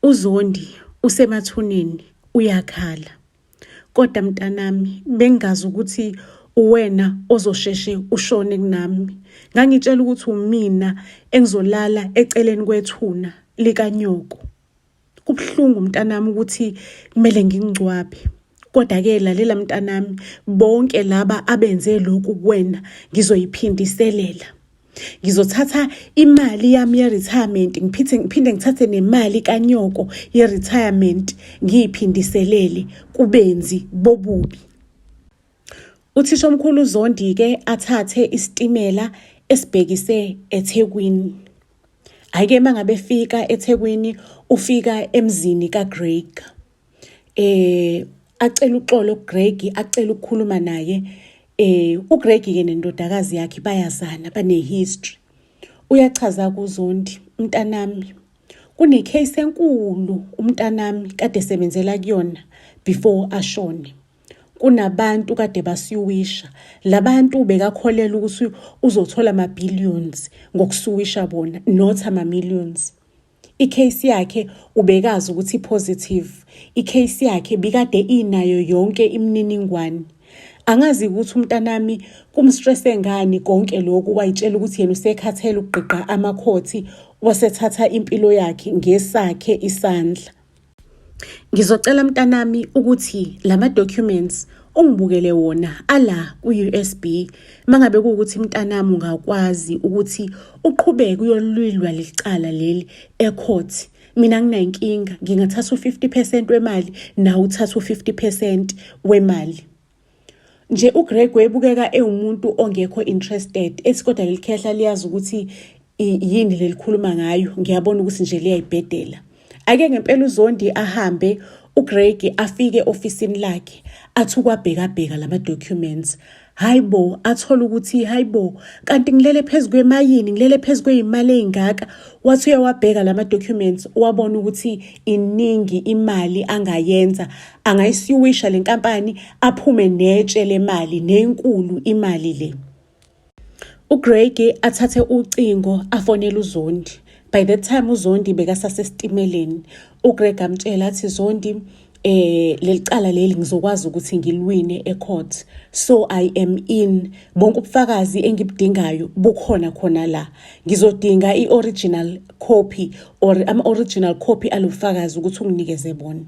uZondi usemathuneni uyakhala. Kodwa mntanami bengazi ukuthi uwena ozosheshe ushone kunami. Ngangitshela ukuthi umina engizolala eceleni kwethuna likanyoko. Kubhlungu mntanami ukuthi kumele ngingcwabe. Kodwa-ke lalela mntanami, bonke laba abenze lokhu kuwena ngizoyiphindiselela. Ngizothatha imali yami ye-retirement, ngiphinde ngithathe nemali kanyoko ye-retirement ngiyiphindiselele kubenzi bobubi. Uthisha omkhulu uZondi-ke athathe isitimela esibhekise eThekwini. Ayike mangabe efika eThekwini ufika emzini kaGreg. Acela uxolo kuGreg, acela ukukhuluma naye. uGreg-ke nendodakazi yakhe bayazana, bane-history. Uyachaza kuZondi, mntanami, kune-case enkulu umntanami kade sebenzela kuyona before ashone. Kunabantu kade basuwisha. Labantu bekakholela ukuthi uzothola ama-billions ngokusuwisha bona, not ama-millions. I-case yakhe ubekazi ukuthi i-positive. I-case yakhe bikade inayo yonke imininingwane. Angazi ukuthi umntanami kumstresse ngani konke lokhu wayitshela ukuthi yena usekhathele ukugqiqa amakhothi wasethatha impilo yakhe ngesakhe isandla. Ngizocela mntanami ukuthi lama documents ungibukele wona ala ku-USB mangabe kuwukuthi mntanami ungakwazi ukuthi uqhubeke uyolwilwa licala leli ecourt. Mina nginayinkinga, ngingathatha u-50% wemali nawe uthatha u-50% wemali. Nje uGreg wayebukeka ewumuntu ongekho interested, ethi kodwa leli khehla liyazi ukuthi yini lelikhuluma ngayo, ngiyabona ukuthi nje liyayibhedela. Ake ngempela uZondi ahambe, uGreg afike ofisini lakhe, athi ukwabheka lama documents. Hayibo, athola ukuthi hayibo, kanti ngilele phezu kwemayini, ngilele phezu kweyimali eyingaka. Wathi uyawabheka lama documents, wabona ukuthi iningi imali angayenza, angayisiwisha le nkampani aphume netshe lemali, nenkulu imali le. uGreg athathe ucingo afonela uZondi. By that time uZondi bekasasestimeleni. uGreg amtshela athi Zondi, leli cala leli ngizokwazi ukuthi ngilwine ecourt, so I am in. Bonke ubufakazi engibudingayo bukhona khona la. Ngizodinga i-original copy or ama-original copy alofakazi ukuthi unginikeze bona.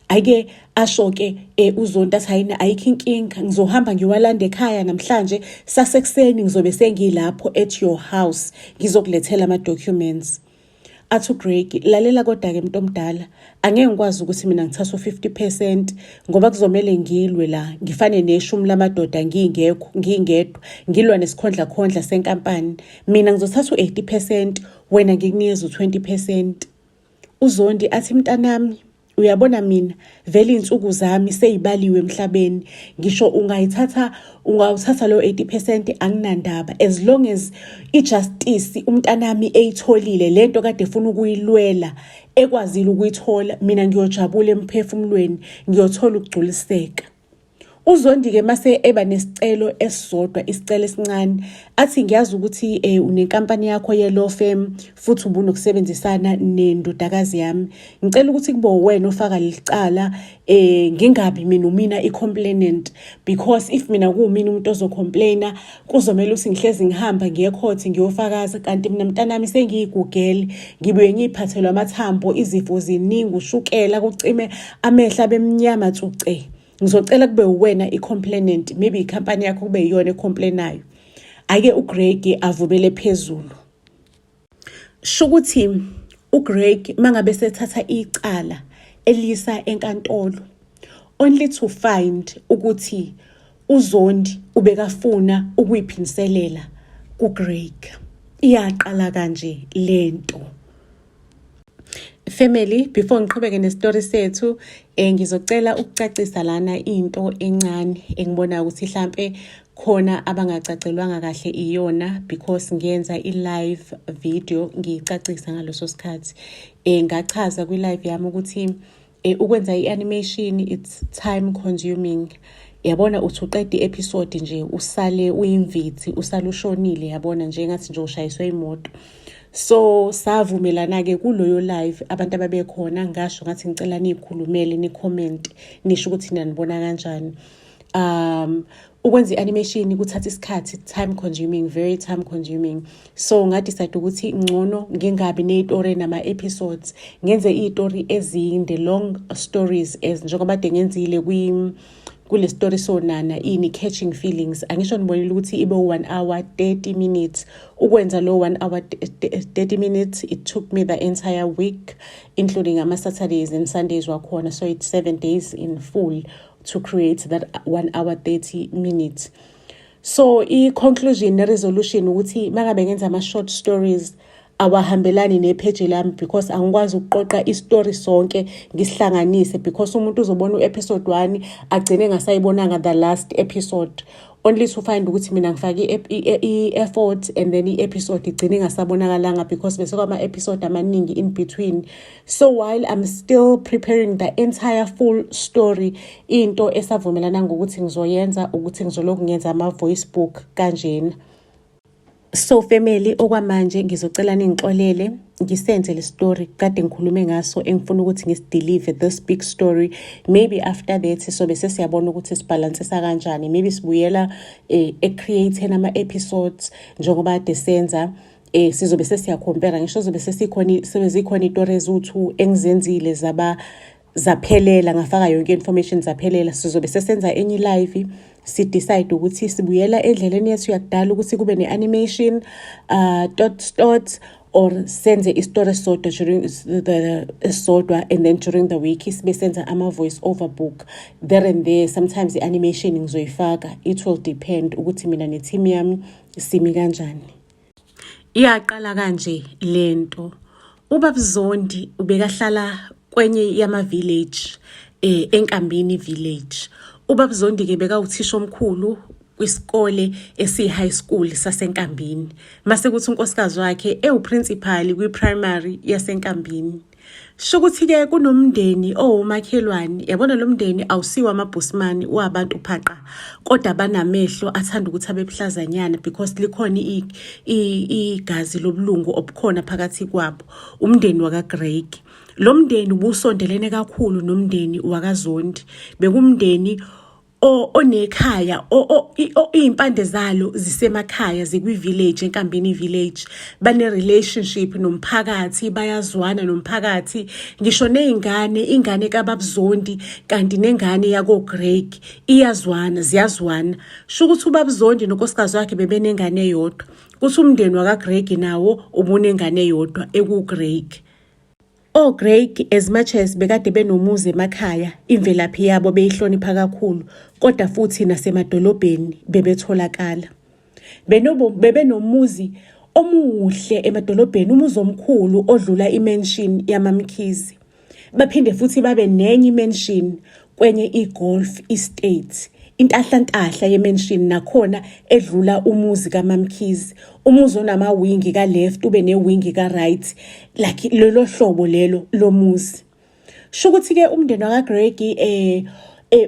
Ayike asho-ke uZondi athi hayina ayikho inkinga, ngizohamba ngiwalanda ekhaya namhlanje sasekuseni ngizobe sengilapho at your house ngizokulethela ama-documents. Athi uGreg, lalela kodwa-ke mntu omdala, angeke ngikwazi ukuthi mina ngithatha u-50% ngoba kuzomele ngilwe la, ngifane neshumi lamadoda ngingedwa, ngilwa nesikhondla senkampani. Mina ngizothatha u-80%, wena ngikunikeza u-20%. uZondi athi mntanami, uyabona mina vele insuku zami seyibaliwe emhlabeni, ngisho ungawuthatha lo 80% anginandaba, as long as ijustice umntanami eyitholile lento kade efuna ukuyilwela ekwazile ukuyithola, mina ngiyojabula emphefumulweni, ngiyothola ukugculiseka. uZondi-ke mase eba nesicelo esisodwa, isicelo esincane, athi ngiyazi ukuthi unenkampani yakho ye-law firm futhi ubunokusebenzisana nendodakazi yami. Ngicela ukuthi kube wena ofaka licala, ngingabi mina i-complainant, because if mina kuwumina umuntu ozocomplaina kuzomela ukuthi ngihlezi ngihamba ngiye-court ngiyofakaza, kanti mina mntanami sengiyigugele, ngibuye ngiyiphathelwe amathambo, izifo ziningi, ushukela kucime amehla bemnyama tsuce. Ngizocela kube wena i-complainant, maybe ikhampani yakho kube yiyona ecomplainayo. Ake uGreg avubele phezulu. Shukuthi uGreg mangabe sethatha icala elisa enkantolo, only to find ukuthi uZondi ubekafuna ukuyiphindiselela kuGreg. Iyaqala kanje lento. Family, before ngiqhubeke nesitory sethu, ngizocela ukucacisa lana into encane engibona ukuthi mhlambe khona abangacacelwanga kahle iyona, because ngiyenza i-live video ngicacisa ngaloso sikhathi. Ngachaza kwi-live yami ukuthi ukwenza i-animation it's time consuming. Yabona uthi uqeda i-episode nje usale uyimvithi, usale ushonile, yabona nje ngathi nje ushayiswe imoto. So savumelana-ke kuloyo live abantu ababekhona ngasho ngathi ngicela niyikhulumele ni-comment nisho ukuthi nanibona kanjani. Ukwenza i-animation kuthatha isikhathi, time consuming, very time consuming. So ngadecide ukuthi ngcono ngingabi neyitori nama-episodes, ngenze iy'tori ezinde, long stories njengoba kade ngenzile kule story sonana ini catching feelings. Angisho nibonile ukuthi ibe 1 hour 30 minutes. Ukwenza lo 1 hour 30 minutes, it took me the entire week, including ama-Saturdays and Sundays wakhona. So it's 7 days in full to create that 1 hour 30 minutes. So i-conclusion ne-resolution ukuthi mangabe ngenza ama-short stories awahambelani nepage lami, because angikwazi ukuqoqa istory sonke ngisihlanganise, because umuntu uzobona u-episode 1 agcine ngasayibonanga the last episode, only to find ukuthi mina ngifake i-effort and then i-episode igcine ngasabonakalanga because bese kwama-episode amaningi in between. So while I'm still preparing the entire full story, into esavumelana ngokuthi ngizoyenza ukuthi ngizoloku ngenza ama-voice book kanjena. So family, okwamanje ngizocela ningixolele ngisenze le story kade ngikhulume ngaso engifuna ukuthi ngisideliver this big story. Maybe after that sobe sesiyabona ukuthi sibalancesa kanjani, maybe sibuyela create ama-episodes njengoba kade senza. Sizobe sesiyacompare, ngisho zobe sezikhona itori eziwu-2 engizenzile zaphelela, ngafaka yonke information zaphelela. Sizobe sesenza enye live, decide ukuthi sibuyela endleleni yethu yakudala ukuthi kube ne-animation dot or senze istory sodwa during the sodwa, and then during the week sibe senza ama-voice over book there and there. Sometimes i-animation ngizoyifaka, it will depend ukuthi mina ne-team yami simi kanjani. Iyaqala kanje lento. Ubaba Zondi ubekahlala kwenye yama-village, eNkambini village. Ubaba Zondi-ke bekawuthisha omkhulu kwisikole esi-high school saseNkambini. Mase kuthi unkosikazi wakhe ewuprincipal kwi-primary yaseNkambini. Shukuthi-ke kunomndeni owomakhelwane, yabona lo mndeni awusiwa amabhosmani, wabantu phaqa, kodwa banamehlo athanda ukuthi abebuhlazanyana because likhona igazi lobulungu obukhona phakathi kwabo, umndeni wakaGreg. Lo mndeni ubusondelene kakhulu nomndeni wakaZondi. Bekumndeni onekhaya, iy'mpande zalo zisemakhaya, zikwi-village, eNkambini village. Bane-relationship nomphakathi, bayazwana nomphakathi. Ngisho ingane kaBaba Zondi kanti nengane yakoGreg iyazwana, ziyazwana. Shukuthi uBaba Zondi nonkosikazi wakhe bebenengane eyodwa, kuthi umndeni wakaGreg nawo ubunengane eyodwa ekuGreg. Greg, as much as bekade benomuzi emakhaya, imvelaphi yabo beyihlonipha kakhulu, kodwa futhi nasemadolobheni bebetholakala. Bebenomuzi omuhle emadolobheni, umuzi omkhulu odlula imansion yamaMkhize. Baphinde futhi babe nenye imansion kwenye igolf estate, intahla yemansion nakhona edlula umuzi kaMamkhize. Umuzi onamawingi ka-left ube newingi ka-right, like lelo hlobo lelo lomuzi. Shukuthi-ke umndeni wakaGreg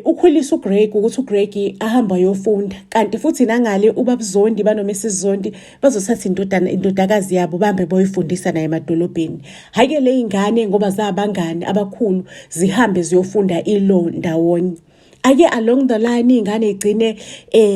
ukhulisa uGreg ukuthi uGreg ahamba yofunda, kanti futhi nangale uBaba Zondi banoMrs Zondi bazothatha indodakazi yabo bahambe boyifundisa naye emadolobheni. Hhayi-ke le ingane ngoba zabangani abakhulu zihambe ziyofunda ilo ndawonye. Ake along the line ingane igcine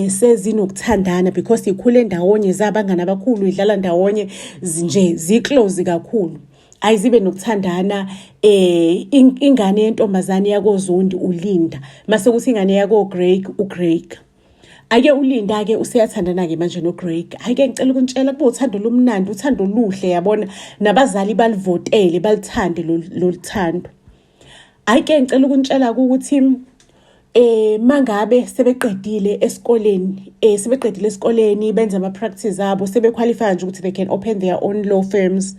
sezinokuthandana because ikhule ndawonye, zabangani abakhulu, idlala ndawonye, nje ziclose kakhulu. Ayizibe nokuthandana. Ingane yentombazane yakoZondi uLinda, mase kuthi ingane yakoGreg uGreg. Ake uLinda-ke useyathandana-ke manje noGreg. Ake ngicela ukuntshela kube uthando lomnandi, uthando luhle, yabona, nabazali balivotele, balithande lo thando. Ake ngicela ukuntshela ukuthi mangabe sebeqedile esikoleni benza ama-practice abo, sebequalify nje ukuthi they can open their own law firms.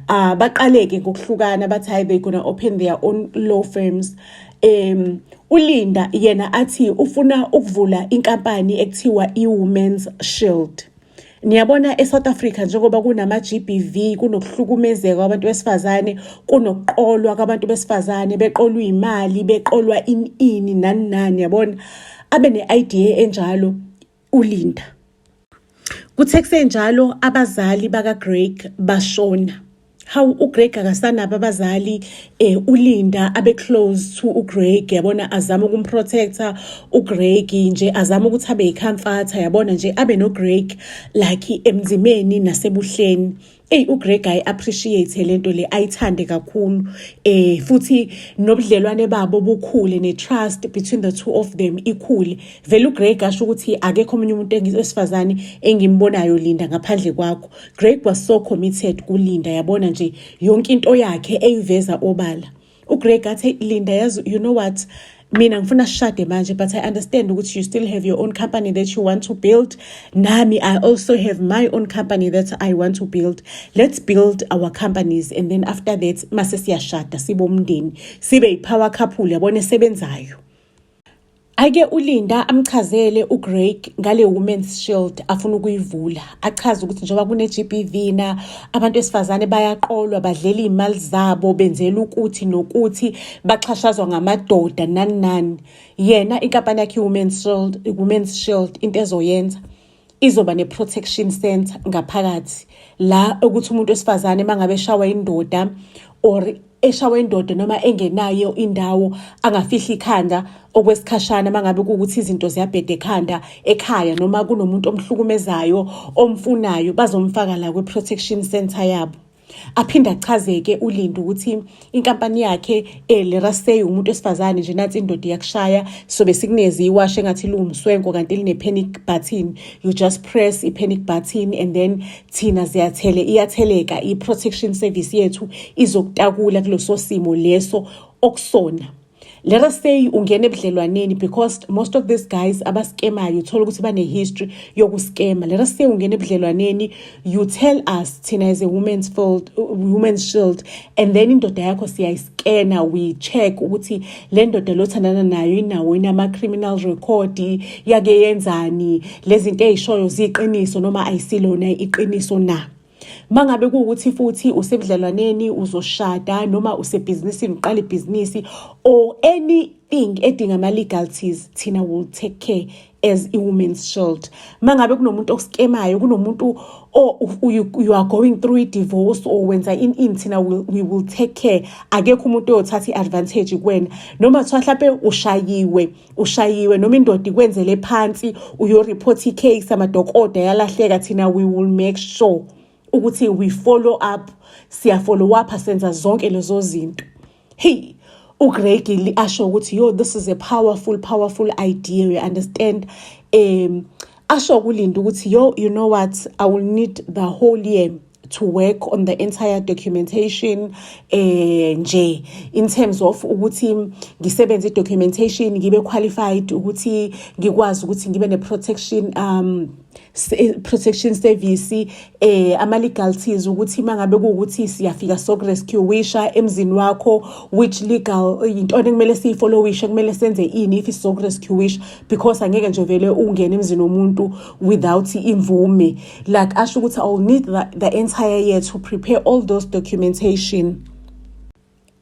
Baqaleke ngokuhlukana bathi hayi they gonna open their own law firms. uLinda yena athi ufuna ukuvula inkampani ekuthiwa iWomen's Shield. Niyabona eSouth Africa njengoba kunama-GBV, kunokuhlukumezeka kwabantu besifazane, kunokuqolwa kwabantu besifazane, beqolwa imali, beqolwa ini nani, yabona, abe ne-idea enjalo uLinda. Kuthe kusenjalo abazali bakaGreg bashona. How uGreg akasanabo abazali, uLinda abe close to uGreg, yabona, azama ukumprotector uGreg nje, azama ukuthi abe yicomforter, yabona nje, abe noGreg like emzimeni nasebuhleni. uGreg appreciate lento le, ayithande kakhulu, futhi nobudlelwane babo bukhule, ne-trust between the two of them ikhule. Vele uGreg asho ukuthi akekho omunye umuntu wesifazane engimbonayo Linda ngaphandle kwakho. Greg was so committed kuLinda, yabona nje, yonke into yakhe eyiveza obala. uGreg athi, Linda, yazi, you know what, mina ngifuna sishade manje, but I understand ukuthi you still have your own company that you want to build. Nami, I also have my own company that I want to build. Let's build our companies, and then after that mase siyashada sibe umndeni, sibe yipower couple, yabona, esebenzayo. Ake uLinda amchazele uGreg ngale Women's Shield afuna ukuyivula. Achaza ukuthi njengoba kune-GBV na abantu besifazane bayaqolwa, badlela imali zabo, benzela ukuthi nokuthi, baxhashazwa ngamadoda nani. Yena inkampani yakhe Women's Shield into ezoyenza, izoba ne-protection center ngaphakathi la ukuthi umuntu wesifazane mangabe eshawa indoda or eshawa indoda noma engenayo indawo angafihli ikhanda okwesikhashana mangabe ukuthi izinto ziyabheda ekhaya noma kunomuntu omhlukumezayo omfunayo, bazomfaka la kwe-protection center yabo. Aphinda achazeke uLinda ukuthi inkampani yakhe leRasey umuntu wesifazane nje, nathi indoda yakushaya, sobe sikuneze iwashe ngathi lumswenko kanti line-panic button. You just press i-panic button and then thina iyatheleka i-protection service yethu izokutakula kuleso simo leso okusona. Let us say ungene ebudlelwaneni, because most of these guys abaskemayo uthola ukuthi bane-history yokuskema. Let us say ungene ebudlelwaneni, you tell us thina as a Women's Shield, and then indoda yakho siyayiskena, we check ukuthi le ndoda lothandana nayo inawo inama-criminal record, yake yenzani, lezinto ey'shoyo ziyiqiniso noma ayisilona iqiniso na. Mangabe kuukuthi futhi usebudlelwaneni, uzoshada noma usebhizinisini, uqala ibhizinisi or anything edinga ama-legalities, thina will take care as i-Women's Shield. Mangabe kunomuntu okuskemayo, kunomuntu you are going through a-divorce or wenza in thina we will take care. Akekho umuntu oyothatha i-advantage kuwena, noma kuthiwa mhlampe ushayiwe noma indoda ikwenzele phansi, uyoreport i-case, amadokoda yalahleka, thina we will make sure ukuthi we follow up, siya-follow up, senza zonke lezo zinto. uGreg asho ukuthi, this is a powerful idea, you understand. Asho kuLinda ukuthi, you know what, I will need the whole year to work on the entire documentation, nje, in terms of ukuthi ngisebenze documentation, ngibe qualified, ukuthi ngikwazi ukuthi ngibe ne-protection service, ama-legalities, ukuthi mangabe kuwukuthi siyafika sokurescueisha emzini wakho, which legal into ekumele siyifollowishe, kumele senze ini if sokurescueisha, because angeke nje vele ungene emzini womuntu without imvume. Like asho ukuthi I'll need the entire year to prepare all those documentation.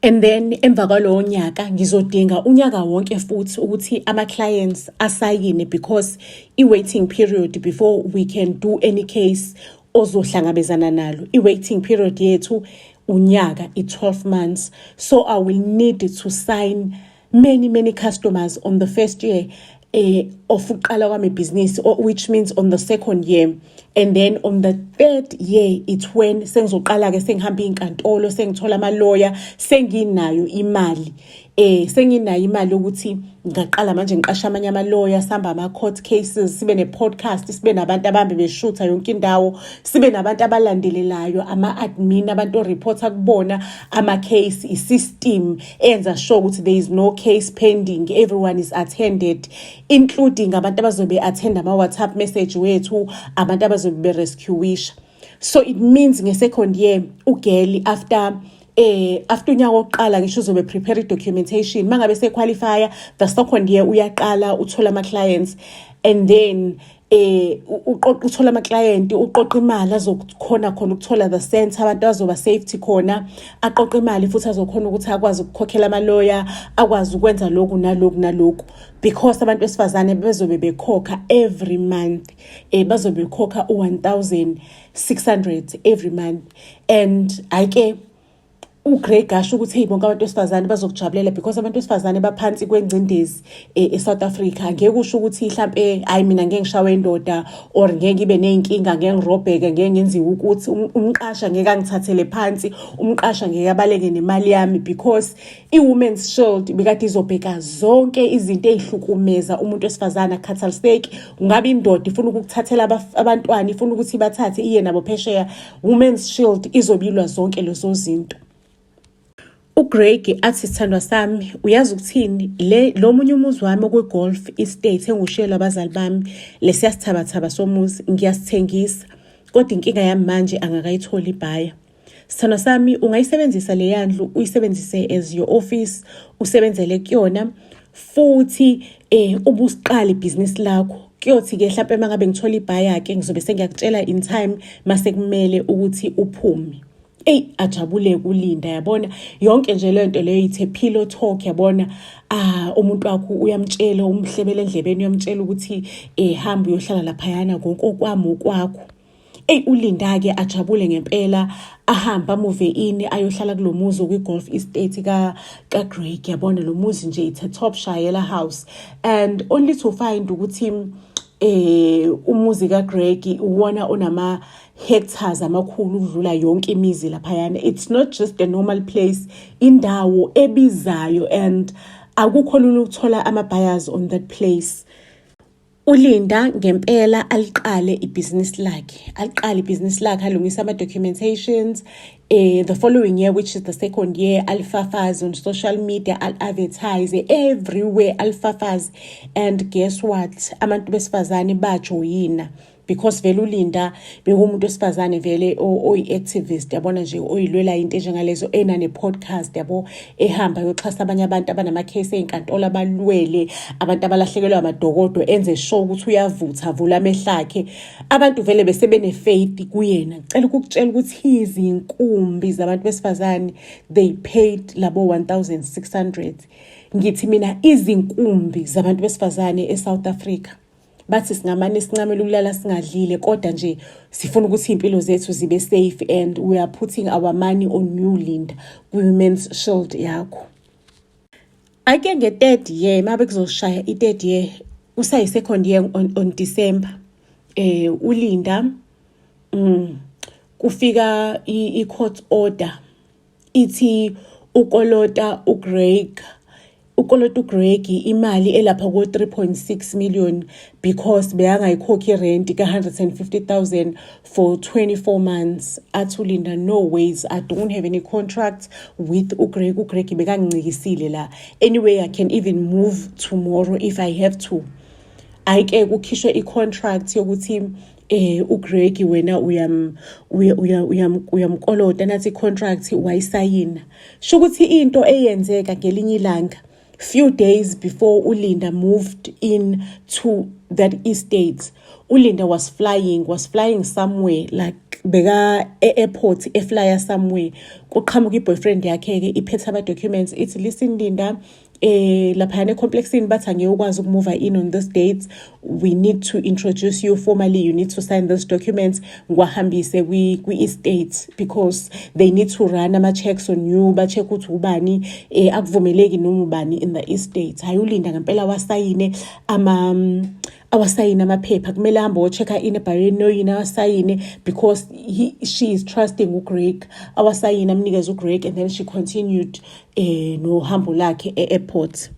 And then emva kwalowo nyaka ngizodinga unyaka wonke futhi ukuthi ama-clients asayine, because i-waiting period before we can do any case ozohlangabezana nalo, i-waiting period yethu unyaka, 12 months. So I will need to sign many customers on the first year of uqala kwami business, which means on the second year. And then on the third year, it's when sengizoqala ke sengihamba inkantolo, sengithola ama-lawyer, senginayo imali. Senginayo imali ukuthi ngaqala manje ngiqasha amanye ama-lawyer, sihamba ama-court cases, sibe ne-podcast, sibe nabantu abambe beshutha yonke indawo, sibe nabantu abalandelelayo, ama-admin, abantu o-reporter kubona ama-case, i-system enza sure ukuthi there is no case pending, everyone is attended, including abantu abazobe attend ama-WhatsApp message wethu, abantu abazobe be-rescueisha. So it means nge-second year ugeli after unyaka wokuqala ngisho uzobe prepare documentation, mangabe sequalifya the second year uyaqala uthola ama-clients, and then uqoqa uthola ama client, uqoqa imali azokhona khona ukuthola the center, abantu azoba safety khona, aqoqa imali futhi azokhona ukuthi akwazi ukukhokhela ama lawyer, akwazi ukwenza lokhu naloku because abantu besifazane bezobe bekhokha every month, bazobe bekhokha 1,600 every month. And ayike uGreg asho ukuthi hey bonke abantu besifazane bazokujabulela because abantu besifazane baphansi kwengcindezi eSouth Africa. Ngeke usho ukuthi mhlambe hayi mina ngeke ngishawe indoda or ngeke ngibe nezinkinga, ngeke ngirobheke, ngeke ngenziwe ukuthi umqasha ngeke angithathele phansi, umqasha ngeke abaleke nemali yami because iWomen's Shield bekade izobheka zonke izinto ezihlukumeza umuntu wesifazane akhathaliseki. Ungabe indoda ifuna ukukuthathela abantwana, ifuna ukuthi bathathe iye nabo phesheya, Women's Shield izobilwa zonke lezo zinto. uGreg athi sithandwa sami, uyazi ukuthini lo munye umuzi wami kwi-golf estate engushiyelwe abazali bami lesiyasithabathaba somuzi ngiyasithengisa, kodwa inkinga yami manje angakayitholi ibhaya. Sithandwa sami, ungayisebenzisa le yandlu, uyisebenzise as your office, usebenzele kuyona futhi ubusiqala ibhizinisi lakho. Kuyothi-ke mhlawumbe uma ngabe ngithola ibhaya-ke ngizobe sengiyakutshela in time mase kumele ukuthi uphume. Ajabule kulinda, yabona yonke nje lento leyo ithe pillow talk, yabona umuntu wakho uyamtshela, umhlebele endlebeni, uyamtshela ukuthi hamba uyohlala laphayana ngokwami okwakho. Ulinda-ke ajabule ngempela, ahamba amuve ini ayohlala kulomuzi kwi-golf estate kaGreg, yabona lo muzi nje it's a top shayela house. And only to find ukuthi umuzi kaGreg uwona onama hectares amakhulu ukudlula yonke imizi laphayana. It's not just a normal place, indawo ebizayo, and akukho lula ukuthola ama-buyers on that place. Ulinda ngempela aliqale ibhizinisi lakhe, alungisa ama-documentations. The following year, which is the second year, alifafaze on social media, al-advertise everywhere, alifafaze. And guess what? Abantu besifazane bajoyina because vele ulinda bekumuntu wesifazane vele oyi-activist, yabona nje oyilwela into njengalezo, enane-podcast, yabo, ehamba yoxhasa abanye abantu abanama-case ey'nkantolo, abalwele abantu abalahlekelwa amadokodo, enze sure ukuthi uyavutha, avula amehlo akhe. Abantu vele besebene-faith kuyena. Ngicela ukukutshela ukuthi izinkumbi zabantu besifazane, they paid labo 1,600. Ngithi mina izinkumbi zabantu besifazane eSouth Africa bathi singamane sincamela ukulala singadlile, kodwa nje sifuna ukuthi impilo zethu zibe safe, and we are putting our money on you Linda, Women's Shield yakho. Ake nge-3rd year mabe kuzoshaya i-3rd year, kusayi-2nd year on December, ulinda kufika i-court order ithi ukolota uGreg imali elapha ko 3.6 million because beyangayikhokhi rent ka 150,000 for 24 months. Athulinda, no ways, I don't have any contract with uGreg. uGreg bekangincikisile la. Anyway, I can even move tomorrow if I have to. Ayike kukhishwe i-contract yokuthi uGreg wena uyamkolota nathi contract wayisayina. Sho ukuthi into eyenzeka ngelinye ilanga few days before ulinda moved in to that estate, ulinda was flying somewhere, like beka airport flyer somewhere. Kuqhamuka iboyfriend yakhe ke iphethe ama documents, it's listen Linda, laphana complexini bathi angeke ukwazi ukumove in on this date, we need to introduce you formally, you need to sign this documents, ngwahambise kwi-estate because they need to run ama-checks on you, ba-check ukuthi ubani akuvumeleki noma ubani in the estate. Hayi ulinda ngempela awasayine amaphepha, kumele ahambe o-check-a in ebhaleni noyini awasayine because she is trusting uGreg, awasayine amnikeza uGreg, and then she continued nohambo lakhe e-airport.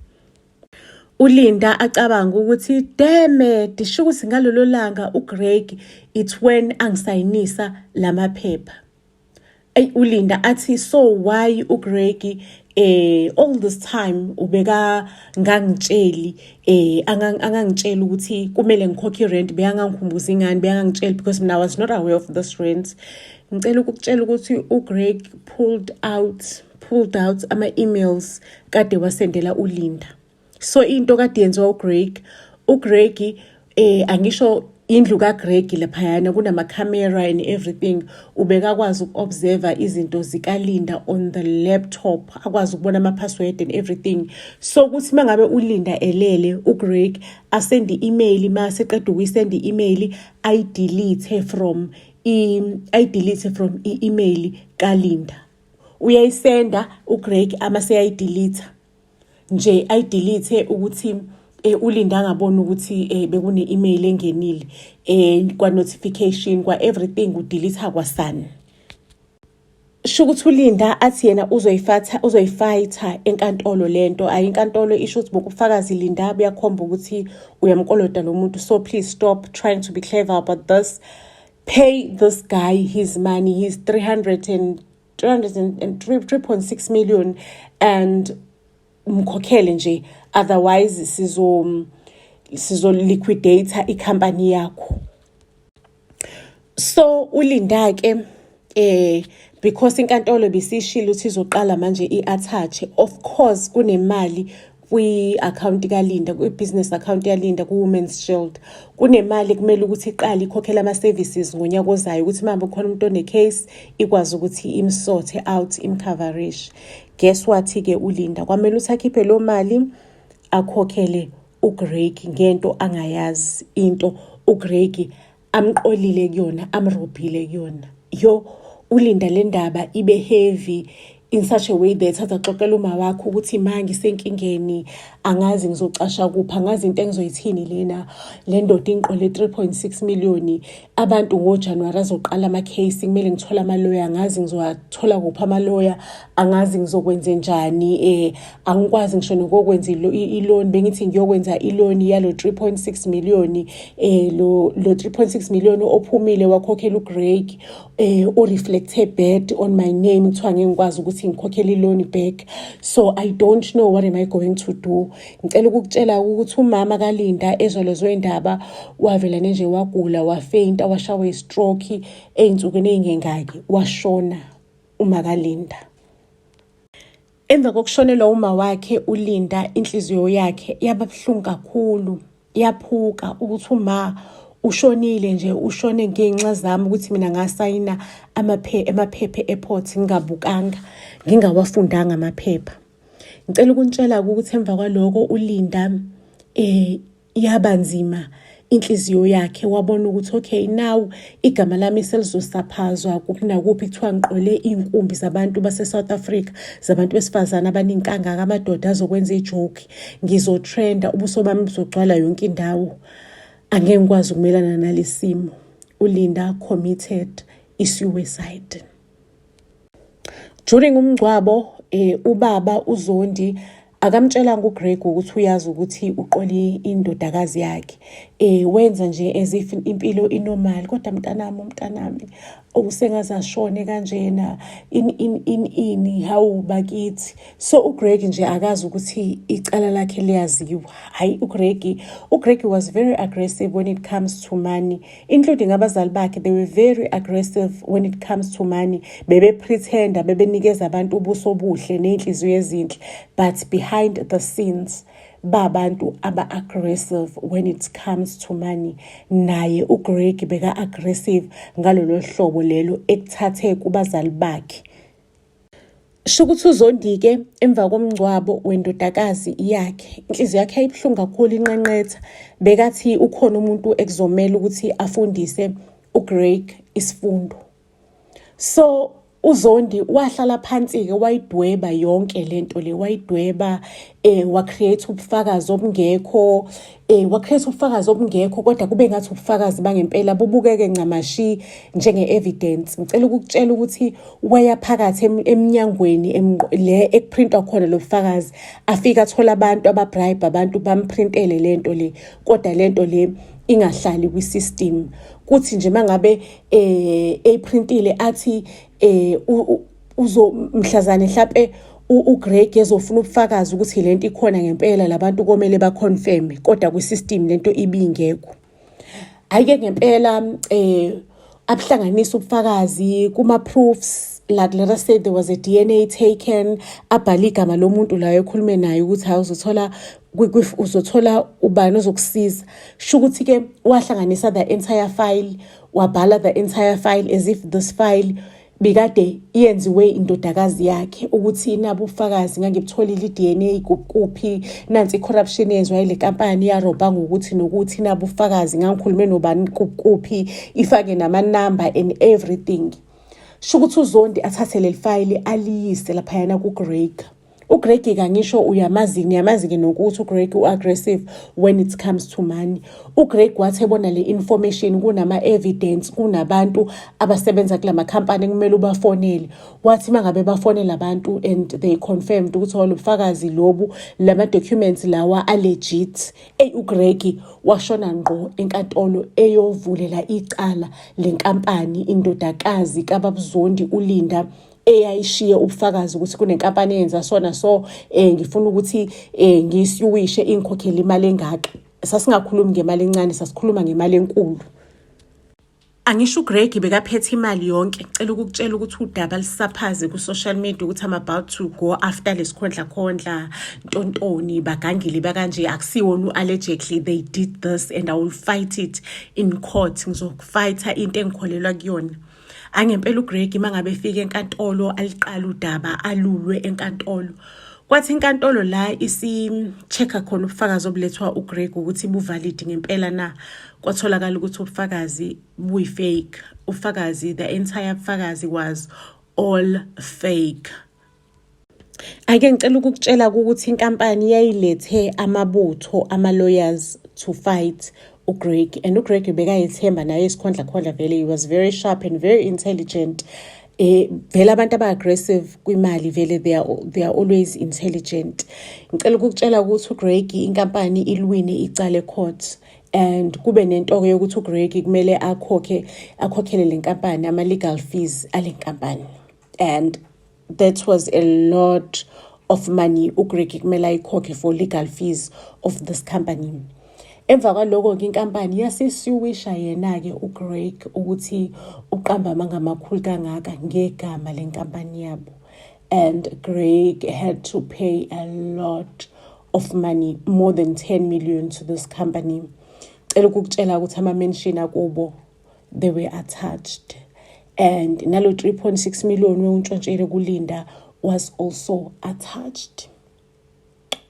Ulinda acabanga ukuthi damn, disho ukuthi ngalolo langa uGreg it's when angisayinisa lamaphepha. Ulinda athi so why uGreg all this time ubeka ngangitsheli angangitshela ukuthi kumele ngikhokhe rent, beyangangikhumbuza ingane, beyangangitshela because I was not aware of this rent. Ngicela ukutshela ukuthi uGreg pulled out ama-emails kade wasendela ulinda. So into kade yenziwa uGreg angisho indlu kaGreg laphayana kunamakhamera and everything, ubekakwazi uku-observe izinto zikaLinda on the laptop, akwazi ukubona ama-password and everything. So kuthi mangabe uLinda elele, uGreg asende i-email, mase qeda ukuyisenda i-email ayidelete from i-email kaLinda. Uyayisenda uGreg amase ayidelete nje, ayidelete ukuthi uLinda angabona ukuthi bekune email engenile kwa notification kwa everything udelete kwasana. Shukuthi uLinda athi yena uzoyifighter enkantolo lento, ayinkantolo isho ukuthi bokufakazi Linda buyakhomba ukuthi uyamkolota lo muntu, so please stop trying to be clever about this. Pay this guy his money, his 3.6 million and mkhokhele nje, otherwise sizo liquidate ikhampani yakho. So uLinda ke because inkantolo bisishilo ukuthi izoqala manje i-attach, of course kunemali kwi-account kaLinda, kwi-business account yaLinda ku-Women's Shield, kunemali kumele ukuthi iqale ikhokhela ama-services ngonyaka ozayo ukuthi manje khona umuntu one-case ikwazi ukuthi imsort out, imcoverishe. Guess what-ke uLinda kwamele ukuthi akhiphe lo mali akhokhele uGreg ngento angayazi, into uGreg amqolile kuyona, amrobhile kuyona. uLinda le ndaba ibe heavy in such a way that azaxoxela uma wakho ukuthi manje senkingeni, angazi ngizocasha kuphi, angazi into engizoyithini lena, le ndoda inqole 3.6 million, abantu ngoJanuary azoqala ama-case, kumele ngithola ama-lawyer, angazi ngizowathola kuphi ama-lawyer, angazi ngizokwenza njani, angikwazi ngisho nokwenza i-loan, bengithi ngiyokwenza i-loan yalo 3.6 million, lo 3.6 million ophumile wakhokhela uGreg, o-reflecte bad on my name, kuthiwa ngengikwazi ukuthi ngikhokhele i-loan back. So I don't know what am I going to do. Ngicela ukukutshela ukuthi umama kaLinda ezolozwe indaba wavela nje wagula, wafeinta, washawa i-stroke ey'nsukwini ey'ngengaki, washona uma kaLinda. Emva kokushonelwa uma wakhe uLinda, inhliziyo yakhe yaba buhlungu kakhulu, yaphuka ukuthi uma ushonile nje, ushone ngenxa zami ukuthi mina ngasayina amaphepha e-airport ngingabukanga, ngingawafundanga amaphepha. Ngicela ukuntshela ukuthi emva kwaloko uLinda yaba nzima inhliziyo yakhe, wabona ukuthi okay, now igama lami selizosaphazwa kuphi nakuphi, kuthiwa ngiqole inkumbi zabantu base-South Africa, zabantu besifazane abaninkankaka, amadoda azokwenza ijoke, ngizotrenda, ubuso bami buzogcwala yonke indawo, angeke ngikwazi ukumelana nalesimo. uLinda committed i-suicide. During umngcwabo ubaba uZondi akamtshelanga uGreg ukuthi uyazi ukuthi uqole indodakazi yakhe, wenza nje as if impilo inormal, kodwa mntanami usengaze ashone kanjena ini hawu bakithi. So uGreg nje akazi ukuthi icala lakhe liyaziwa. Hayi, uGreg was very aggressive when it comes to money, including abazali bakhe. They were very aggressive when it comes to money. Bebe pretenda, bebenikeza abantu ubuso obuhle nenhliziyo ezinhle, but behind the scenes babantu aba-aggressive when it comes to money. Naye uGreg beka-aggressive ngalolo hlobo lelo ekuthathe kubazali bakhe. Shukuthi uZondi-ke emva komngcwabo wendodakazi yakhe, inhliziyo yakhe ayibuhlungu kakhulu, inqenqetha. Bekathi ukhona umuntu ekuzomela ukuthi afundise uGreg isifundo. So uZondi wahlala phansi-ke wayidweba yonke lento le, wayidweba, wa-create ubufakazi obungekho, kodwa kube ngathi ubufakazi bangempela, bubukeke ncamashi njenge-evidence. Ngicela ukukutshela ukuthi waya phakathi eminyangweni le ekuprintwa khona lo bufakazi, afika athola abantu ababribe abantu bamprintele lento le, kodwa lento le ingahlali kwi-system. Kuthi nje mangabe eyiprintile athi mhlazane mhlawumbe uGreg ezofuna ubufakazi ukuthi lento ikhona ngempela, labantu komele baconfirm, kodwa kwi-system lento ibingekho. Ayike ngempela abuhlanganisa ubufakazi kuma-proofs, like let us say there was a DNA taken, abhale igama lomuntu layo ekhulume naye ukuthi hayi uzothola ubani ozokusiza. Sho ukuthi-ke wahlanganisa the entire file, wabhala the entire file as if this file bekade yenziwe indodakazi yakhe, ukuthi inabo ubufakazi ngangibutholile i-DNA kuphi, nansi i-corruption yenziwa ile kampani yaroba ngokuthi nokuthi inabo ubufakazi ngangikhulume nobani kuphi, ifake nama-number and everything. Sho ukuthi uZondi athathe leli file aliyise laphayana kuGreg. uGreg kangisho niyamazi-ke nokuthi uGreg u-aggressive when it comes to money. uGreg wathi ebona le information kunama-evidence, kunabantu abasebenza kula makhampani kumele ubafonele. Wathi mangabe bafonela abantu and they confirmed ukuthi olubufakazi lobu lama-documents lawa a-legit, uGreg washona ngqo enkantolo eyovulela icala lenkampani indodakazi kaBabzondi uLinda eyayishiye ubufakazi ukuthi kunenkampani eyenza sona, so ngifuna ukuthi ngisiwishe ingikhokhele imali engaka. Sasingakhulumi ngemali encane, sasikhuluma ngemali enkulu. Angisho uGreg bekaphethe imali yonke. Ngicela ukukutshela ukuthi udaba lisaphaze ku-social media ukuthi I'm about to go after lesikhondla ntontoni bagangile bakanje. Akusiwona allegedly they did this and I will fight it in court. Ngizokufayitha into engikholelwa kuyona. Angempela uGreg mangabe efika enkantolo aliqala udaba alulwe enkantolo. Kwathi inkantolo la isi-check-a khona ubufakazi obulethwa uGreg ukuthi buvalid ngempela na. Kwatholakala ukuthi ubufakazi buyi-fake. Ubufakazi, the entire bufakazi was all fake. Ake ngicela ukukutshela ukuthi inkampani yayilethe amabutho ama-lawyers to fight uGreg, and uGreg bekayithemba naye isikhondla vele. He was very sharp and very intelligent. Vele abantu aba-aggressive kwimali vele they are always intelligent. Ngicela ukukutshela ukuthi uGreg inkampani ilwine icala court, and kube nento yokuthi uGreg kumele akhokhele le nkampani ama-legal fees ale nkampani, and that was a lot of money uGreg kumele ayikhokhe for legal fees of this company. Emva kwaloko-ke inkampani yasisiwisha yena-ke uGreg ukuthi uqamba amangamakhulu kangaka ngegama lenkampani yabo, and Greg had to pay a lot of money, more than 10 million to this company. Cela ukukutshela ukuthi ama-mention akubo they were attached, and nalo 3.6 million wewuntshontshelwe kuLinda was also attached.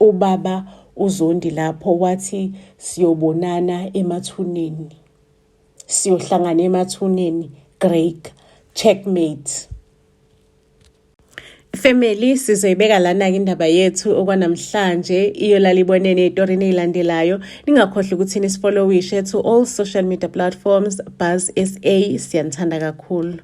Ubaba uZondi lapho wathi siyobonana emathuneni, siyohlangana emathuneni. Greg, checkmate. Family, sizoyibeka lana-ke indaba yethu okwanamhlanje iyolala ibonene ey'torini ey'landelayo. Ningakhohlwa ukuthi nisfollowishe to all social media platforms. Buzz SA, siyanithanda kakhulu.